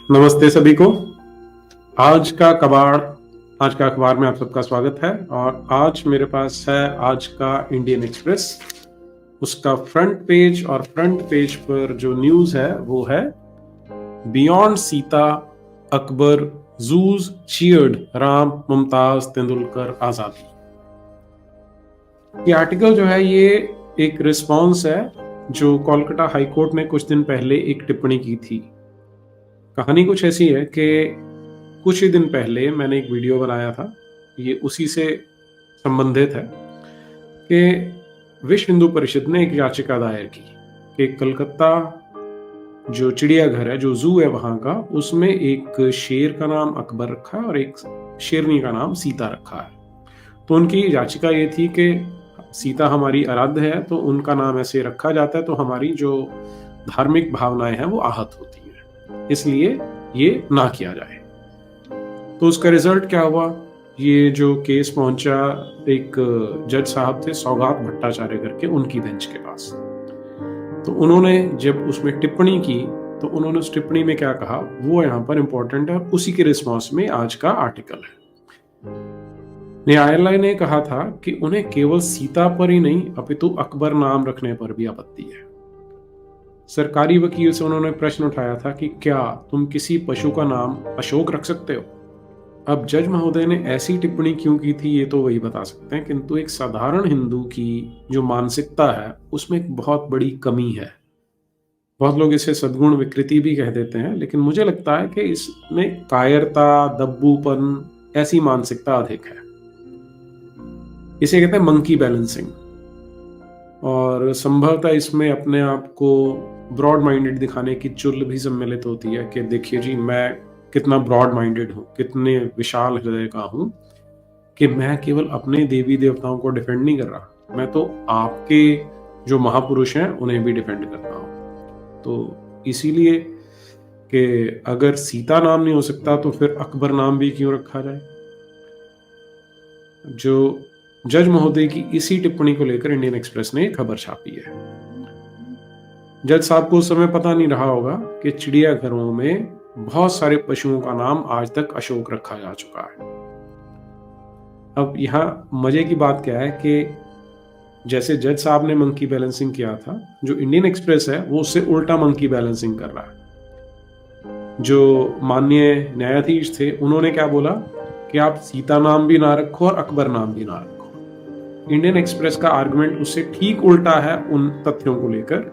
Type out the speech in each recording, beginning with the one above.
नमस्ते सभी को। आज का कबाड़ आज का अखबार में आप सबका स्वागत है। और आज मेरे पास है आज का इंडियन एक्सप्रेस। उसका फ्रंट पेज और फ्रंट पेज पर जो न्यूज है वो है बियॉन्ड सीता अकबर जूज चीयर्ड राम मुमताज तेंदुलकर आजादी। ये आर्टिकल जो है ये एक रिस्पॉन्स है जो कोलकाता हाईकोर्ट ने कुछ दिन पहले एक टिप्पणी की थी। कहानी कुछ ऐसी है कि कुछ ही दिन पहले मैंने एक वीडियो बनाया था, ये उसी से संबंधित है कि विश्व हिंदू परिषद ने एक याचिका दायर की कि कलकत्ता जो चिड़ियाघर है, जो जू है वहां का, उसमें एक शेर का नाम अकबर रखा है और एक शेरनी का नाम सीता रखा है। तो उनकी याचिका ये थी कि सीता हमारी आराध्य है, तो उनका नाम ऐसे रखा जाता है तो हमारी जो धार्मिक भावनाएं हैं वो आहत होती हैं, इसलिए ये ना किया जाए। तो उसका रिजल्ट क्या हुआ? ये जो केस पहुंचा एक जज साहब थे सौगात भट्टाचार्य करके, उनकी बेंच के पास। तो उन्होंने जब उसमें टिप्पणी की तो उन्होंने उस टिप्पणी में क्या कहा वो यहाँ पर इंपॉर्टेंट है, उसी के रिस्पॉन्स में आज का आर्टिकल है। न्यायालय ने कहा था कि उन्हें केवल सीता पर ही नहीं अपितु अकबर नाम रखने पर भी आपत्ति है। सरकारी वकील से उन्होंने प्रश्न उठाया था कि क्या तुम किसी पशु का नाम अशोक रख सकते हो? अब जज महोदय ने ऐसी टिप्पणी क्यों की थी ये तो वही बता सकते हैं, किंतु एक साधारण हिंदू की जो मानसिकता है उसमें एक बहुत बड़ी कमी है। बहुत लोग इसे सद्गुण विकृति भी कह देते हैं, लेकिन मुझे लगता है कि इसमें कायरता, दब्बूपन, ऐसी मानसिकता अधिक है। इसे कहते हैं मंकी बैलेंसिंग। और संभवतः इसमें अपने आप को ब्रॉड माइंडेड दिखाने की चुल भी सम्मिलित होती है कि देखिए जी, मैं कितना ब्रॉड माइंडेड हूं, कितने विशाल हृदय का हूं कि मैं केवल अपने देवी देवताओं को डिफेंड नहीं कर रहा, मैं तो आपके जो महापुरुष हैं उन्हें भी डिफेंड करता हूं। तो इसीलिए कि अगर सीता नाम नहीं हो सकता तो फिर अकबर नाम भी क्यों रखा जाए। जो जज महोदय की इसी टिप्पणी को लेकर इंडियन एक्सप्रेस ने खबर छापी है। जज साहब को उस समय पता नहीं रहा होगा कि चिड़ियाघरों में बहुत सारे पशुओं का नाम आज तक अशोक रखा जा चुका है। अब यहाँ मजे की बात क्या है कि जैसे जज साहब ने मंकी बैलेंसिंग किया था, जो इंडियन एक्सप्रेस है वो उससे उल्टा मंकी बैलेंसिंग कर रहा है। जो माननीय न्यायाधीश थे उन्होंने क्या बोला कि आप सीता नाम भी ना रखो और अकबर नाम भी ना रखो। इंडियन एक्सप्रेस का आर्गुमेंट उससे ठीक उल्टा है उन तथ्यों को लेकर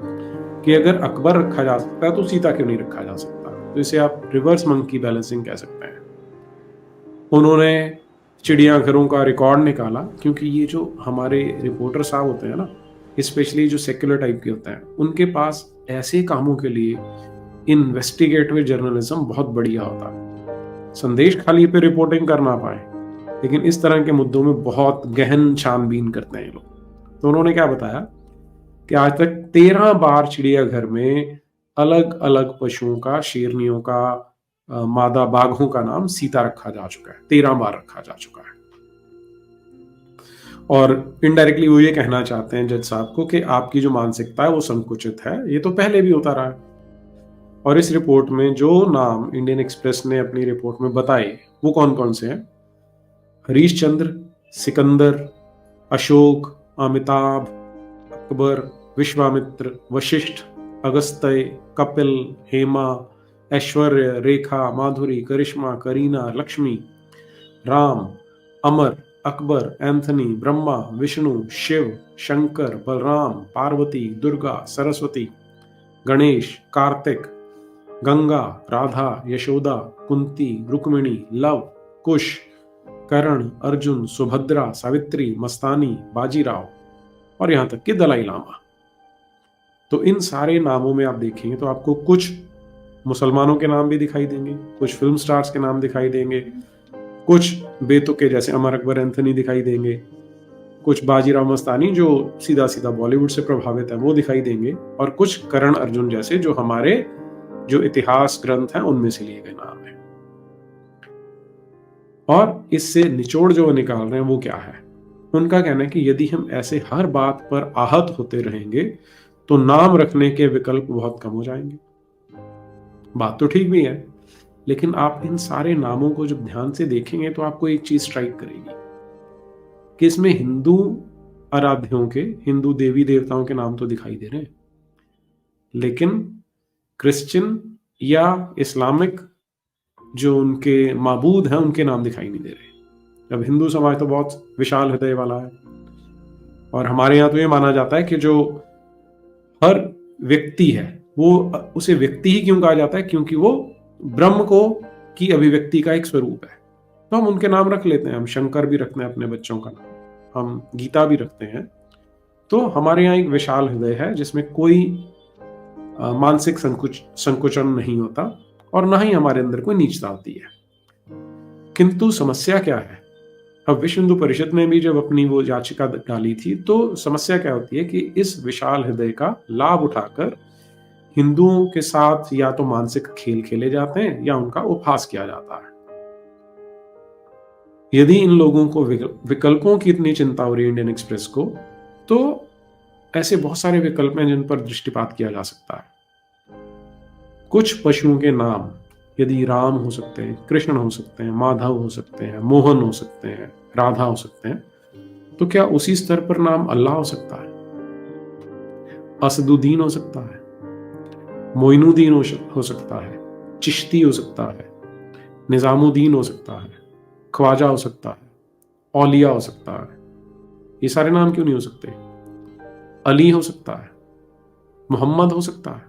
कि अगर अकबर रखा जा सकता है तो सीता क्यों नहीं रखा जा सकता। तो इसे आप रिवर्स मंकी बैलेंसिंग कह सकते हैं। उन्होंने चिड़ियाघरों का रिकॉर्ड निकाला, क्योंकि ये जो हमारे रिपोर्टर साहब होते हैं ना, स्पेशली जो सेक्युलर टाइप के होते हैं, उनके पास ऐसे कामों के लिए इन्वेस्टिगेटिव जर्नलिज्म बहुत बढ़िया होता है। संदेश खाली पे रिपोर्टिंग कर ना पाए, लेकिन इस तरह के मुद्दों में बहुत गहन छानबीन करते हैं लोग। तो उन्होंने क्या बताया कि आज तक 13 बार चिड़ियाघर में अलग अलग पशुओं का, शेरनियों का, मादा बाघों का नाम सीता रखा जा चुका है। 13 बार रखा जा चुका है। और इनडायरेक्टली वो ये कहना चाहते हैं जज साहब को कि आपकी जो मानसिकता है वो संकुचित है, ये तो पहले भी होता रहा है। और इस रिपोर्ट में जो नाम इंडियन एक्सप्रेस ने अपनी रिपोर्ट में बताए वो कौन कौन से हैं? हरीश चंद्र, सिकंदर, अशोक, अमिताभ, अकबर, विश्वामित्र, वशिष्ठ, अगस्त्य, कपिल, हेमा, ऐश्वर्य, रेखा, माधुरी, करिश्मा, करीना, लक्ष्मी, राम, अमर, अकबर, एंथनी, ब्रह्मा, विष्णु, शिव, शंकर, बलराम, पार्वती, दुर्गा, सरस्वती, गणेश, कार्तिक, गंगा, राधा, यशोदा, कुंती, रुक्मिणी, लव, कुश, कर्ण, अर्जुन, सुभद्रा, सावित्री, मस्तानी, बाजीराव और यहां तक कि दलाई लामा। तो इन सारे नामों में आप देखेंगे तो आपको कुछ मुसलमानों के नाम भी दिखाई देंगे, कुछ फिल्म स्टार्स के नाम दिखाई देंगे, कुछ बेतुके जैसे अमर अकबर एंथनी दिखाई देंगे, कुछ बाजीराव मस्तानी जो सीधा सीधा बॉलीवुड से प्रभावित है वो दिखाई देंगे, और कुछ करण अर्जुन जैसे जो हमारे जो इतिहास ग्रंथ हैं उनमें से लिए गए नाम हैं। और इससे निचोड़ जो निकाल रहे हैं वो क्या है? उनका कहना है कि यदि हम ऐसे हर बात पर आहत होते रहेंगे तो नाम रखने के विकल्प बहुत कम हो जाएंगे। बात तो ठीक भी है, लेकिन आप इन सारे नामों को जब ध्यान से देखेंगे तो आपको एक चीज स्ट्राइक करेगी कि इसमें हिंदू आराध्यों के, हिंदू देवी देवताओं के नाम तो दिखाई दे रहे हैं, लेकिन क्रिश्चियन या इस्लामिक जो उनके माबूद हैं उनके नाम दिखाई नहीं दे रहे। अब हिंदू समाज तो बहुत विशाल हृदय वाला है, और हमारे यहाँ तो ये माना जाता है कि जो हर व्यक्ति है वो, उसे व्यक्ति ही क्यों कहा जाता है, क्योंकि वो ब्रह्म को की अभिव्यक्ति का एक स्वरूप है। तो हम उनके नाम रख लेते हैं, हम शंकर भी रखते हैं अपने बच्चों का नाम, हम गीता भी रखते हैं। तो हमारे यहाँ एक विशाल हृदय है जिसमें कोई मानसिक संकुचन नहीं होता, और ना ही हमारे अंदर कोई नीचता होती है। किंतु समस्या क्या है, अब विश्व हिंदू परिषद ने भी जब अपनी वो याचिका डाली थी तो समस्या क्या होती है कि इस विशाल हृदय का लाभ उठाकर हिंदुओं के साथ या तो मानसिक खेल खेले जाते हैं या उनका उपहास किया जाता है। यदि इन लोगों को विकल्पों की इतनी चिंता हो रही है इंडियन एक्सप्रेस को, तो ऐसे बहुत सारे विकल्प हैं जिन पर दृष्टिपात किया जा सकता है। कुछ पशुओं के नाम यदि राम हो सकते हैं, कृष्ण हो सकते हैं, माधव हो सकते हैं, मोहन हो सकते हैं, राधा हो सकते हैं, तो क्या उसी स्तर पर नाम अल्लाह हो सकता है? असदुद्दीन हो सकता है, मोइनुद्दीन हो सकता है, चिश्ती हो सकता है, निजामुद्दीन हो सकता है, ख्वाजा हो सकता है, औलिया हो सकता है। ये सारे नाम क्यों नहीं हो सकते? अली हो सकता है, मोहम्मद हो सकता है,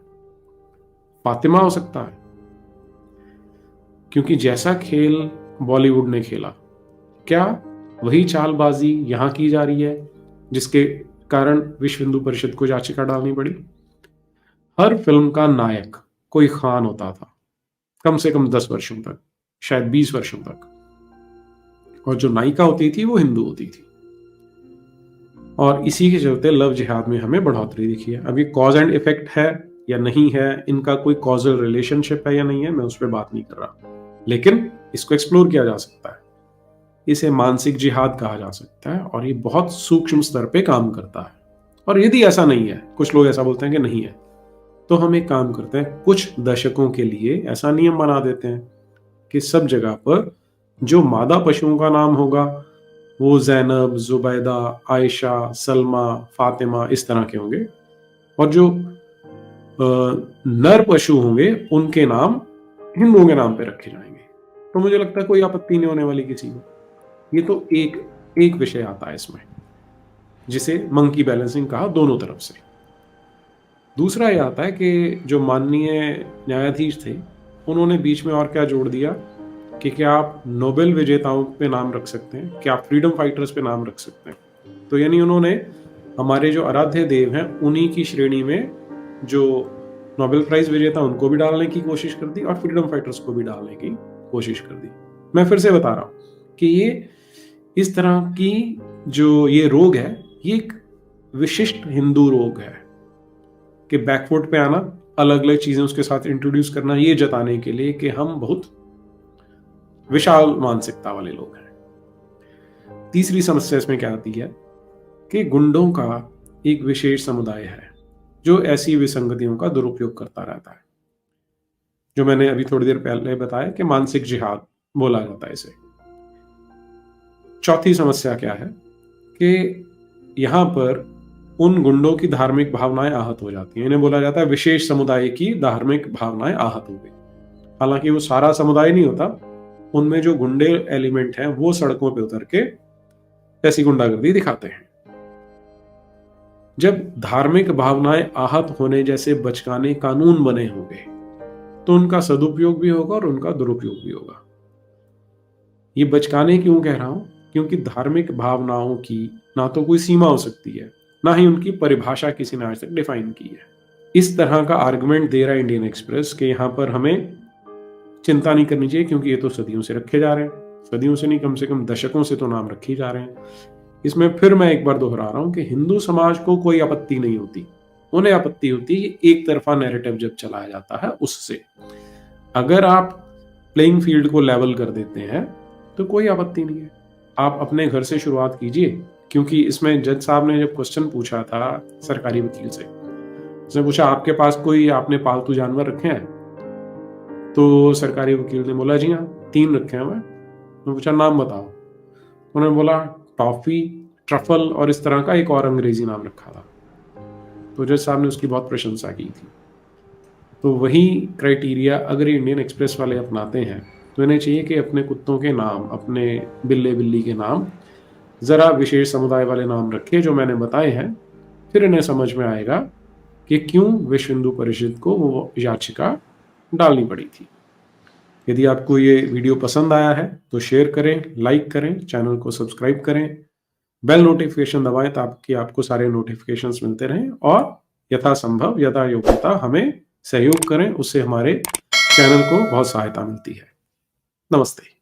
फातिमा हो सकता है। क्योंकि जैसा खेल बॉलीवुड ने खेला, क्या वही चालबाजी यहां की जा रही है जिसके कारण विश्व हिंदू परिषद को याचिका डालनी पड़ी? हर फिल्म का नायक कोई खान होता था, कम से कम 10 वर्षों तक, शायद 20 वर्षों तक, और जो नायिका होती थी वो हिंदू होती थी। और इसी के चलते लव जिहाद में हमें बढ़ोतरी दिखी है। अब ये कॉज एंड इफेक्ट है या नहीं है, इनका कोई कॉजल रिलेशनशिप है या नहीं है, मैं उस पर बात नहीं कर रहा, लेकिन इसको एक्सप्लोर किया जा सकता है। इसे मानसिक जिहाद कहा जा सकता है, और ये बहुत सूक्ष्म स्तर पे काम करता है। और यदि ऐसा नहीं है, कुछ लोग ऐसा बोलते हैं कि नहीं है, तो हम एक काम करते हैं, कुछ दशकों के लिए ऐसा नियम बना देते हैं कि सब जगह पर जो मादा पशुओं का नाम होगा वो जैनब, जुबैदा, आयशा, सलमा, फातिमा इस तरह के होंगे, और जो नर पशु होंगे उनके नाम हिंदुओं के नाम पे रखे जाएंगे। तो मुझे लगता है कोई आपत्ति नहीं होने वाली किसी को। ये तो एक विषय आता है इसमें, जिसे मंकी बैलेंसिंग कहा दोनों तरफ से। दूसरा ये आता है कि जो माननीय न्यायाधीश थे उन्होंने बीच में और क्या जोड़ दिया कि क्या आप नोबेल विजेताओं पे नाम रख सकते हैं, क्या आप फ्रीडम फाइटर्स पे नाम रख सकते हैं। तो यानी उन्होंने हमारे जो आराध्य देव हैं उन्हीं की श्रेणी में जो नोबेल प्राइज विजेता उनको भी डालने की कोशिश कर दी और फ्रीडम फाइटर्स को भी डालने की कोशिश कर दी। मैं फिर से बता रहा हूं कि ये इस तरह की जो ये रोग है, ये एक विशिष्ट हिंदू रोग है कि बैकफुट पे आना, अलग अलग चीजें उसके साथ इंट्रोड्यूस करना, ये जताने के लिए कि हम बहुत विशाल मानसिकता वाले लोग हैं। तीसरी समस्या इसमें क्या आती है कि गुंडों का एक विशेष समुदाय है जो ऐसी विसंगतियों का दुरुपयोग करता रहता है, जो मैंने अभी थोड़ी देर पहले बताया कि मानसिक जिहाद बोला जाता है इसे। चौथी समस्या क्या है कि यहां पर उन गुंडों की धार्मिक भावनाएं आहत हो जाती हैं। इन्हें बोला जाता है विशेष समुदाय की धार्मिक भावनाएं आहत हो गई। हालांकि वो सारा समुदाय नहीं होता, उनमें जो गुंडे एलिमेंट हैं वो सड़कों पे उतर के ऐसी गुंडागर्दी दिखाते हैं। जब धार्मिक भावनाएं आहत होने जैसे बचकाने कानून बने होंगे तो उनका सदुपयोग भी होगा और उनका दुरुपयोग भी होगा। ये बचकाने क्यों कह रहा हूं? क्योंकि धार्मिक भावनाओं की ना तो कोई सीमा हो सकती है, ना ही उनकी परिभाषा किसी ने आज तक डिफाइन की है। इस तरह का आर्गुमेंट दे रहा है इंडियन एक्सप्रेस कि यहां पर हमें चिंता नहीं करनी चाहिए क्योंकि ये तो सदियों से रखे जा रहे हैं, सदियों से नहीं कम से कम दशकों से तो नाम रखे जा रहे हैं। इसमें फिर मैं एक बार दोहरा रहा हूं कि हिंदू समाज को कोई आपत्ति नहीं होती, उन्हें आपत्ति होती है एक तरफा नैरेटिव जब चलाया जाता है उससे। अगर आप प्लेइंग फील्ड को लेवल कर देते हैं तो कोई आपत्ति नहीं है। आप अपने घर से शुरुआत कीजिए, क्योंकि इसमें जज साहब ने जब क्वेश्चन पूछा था सरकारी वकील से, उसने पूछा आपके पास कोई आपने पालतू जानवर रखे हैं? तो सरकारी वकील ने बोला जी हाँ 3 रखे हैं। मैं पूछा नाम बताओ। उन्होंने बोला टॉफी, ट्रफल और इस तरह का एक और अंग्रेजी नाम रखा था। तो जज साहब ने उसकी बहुत प्रशंसा की थी। तो वही क्राइटेरिया अगर ये इंडियन एक्सप्रेस वाले अपनाते हैं तो इन्हें चाहिए कि अपने कुत्तों के नाम, अपने बिल्ले बिल्ली के नाम जरा विशेष समुदाय वाले नाम रखे जो मैंने बताए हैं। फिर इन्हें समझ में आएगा कि क्यों विश्व हिंदू परिषद को वो याचिका डालनी पड़ी थी। यदि आपको ये वीडियो पसंद आया है तो शेयर करें, लाइक करें, चैनल को सब्सक्राइब करें, बेल नोटिफिकेशन दबाएं ताकि आपको सारे नोटिफिकेशंस मिलते रहें और यथासंभव यथा योग्यता हमें सहयोग करें, उससे हमारे चैनल को बहुत सहायता मिलती है। नमस्ते।